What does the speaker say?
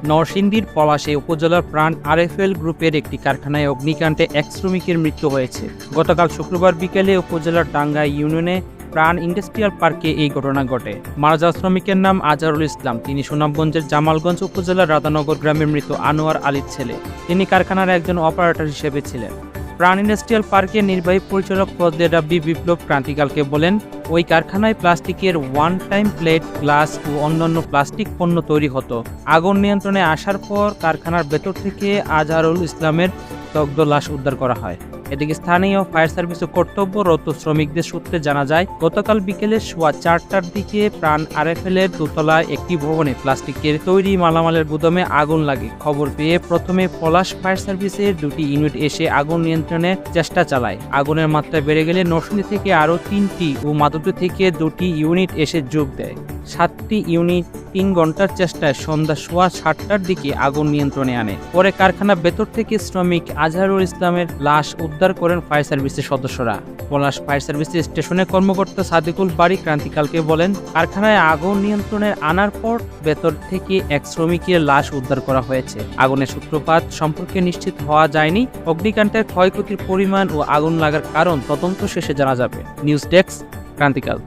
নরসিংদীর পলাশে উপজেলার প্রাণ আরএফএল গ্রুপের একটি কারখানায় অগ্নিকাণ্ডে এক শ্রমিকের মৃত্যু হয়েছে। গতকাল শুক্রবার বিকেলে উপজেলার টাঙ্গাই ইউনিয়নে প্রাণ ইন্ডাস্ট্রিয়াল পার্কে এই ঘটনা ঘটে। মারা যাওয়া শ্রমিকের নাম আজহারুল ইসলাম। তিনি সুনামগঞ্জের জামালগঞ্জ উপজেলার রাধানগর গ্রামের মৃত আনোয়ার আলীর ছেলে। তিনি কারখানার একজন অপারেটর হিসেবে ছিলেন। প্রাণ ইন্ডাস্ট্রিয়াল পার্কের নির্বাহী পরিচালক ফজলে রাব্বি বিপ্লব ক্রান্তিকালকে বলেন, ওই কারখানায় প্লাস্টিকের ওয়ান টাইম প্লেট, গ্লাস ও অন্যান্য প্লাস্টিক পণ্য তৈরি হতো। আগুন নিয়ন্ত্রণে আসার পর কারখানার ভেতর থেকে আজহারুল ইসলামের দগ্ধ লাশ উদ্ধার করা হয়। এদিকে স্থানীয় ফায়ার সার্ভিস ও কর্তব্যরত শ্রমিকদের সূত্রে জানা যায়, গতকাল বিকেলে সোয়া 4টার দিকে প্রাণ আরএফএলের দোতলায় একটি ভবনে প্লাস্টিকের তৈরি মালামালের গুদামে আগুন লাগে। খবর পেয়ে প্রথমে পলাশ ফায়ার সার্ভিসের 2টি ইউনিট এসে আগুন নিয়ন্ত্রণের চেষ্টা চালায়। আগুনের মাত্রা বেড়ে গেলে নরসিংদী থেকে আরও 3টি ও মাধবদী থেকে 2টি ইউনিট এসে যোগ দেয়। 7টি ইউনিট 3 ঘন্টার চেষ্টায় সন্ধ্যা সোয়া 7টার দিকে আগুন নিয়ন্ত্রণে আনে। পরে কারখানার ভেতর থেকে শ্রমিক আজহারুল ইসলামের লাশ উদ্ধার করেন ফায়ার সার্ভিসের সদস্যরা। পলাশ ফায়ার সার্ভিসের স্টেশনের কর্মকর্তা সাদিকুল বারী ক্রান্তিকালকে বলেন, কারখানায় আগুন নিয়ন্ত্রণে আনার পর ভেতর থেকে এক শ্রমিকের লাশ উদ্ধার করা হয়েছে। আগুনের সূত্রপাত সম্পর্কে নিশ্চিত হওয়া যায়নি। অগ্নিকাণ্ডের ক্ষয়ক্ষতির পরিমাণ ও আগুন লাগার কারণ তদন্ত শেষে জানা যাবে। News desk, ক্রান্তিকাল।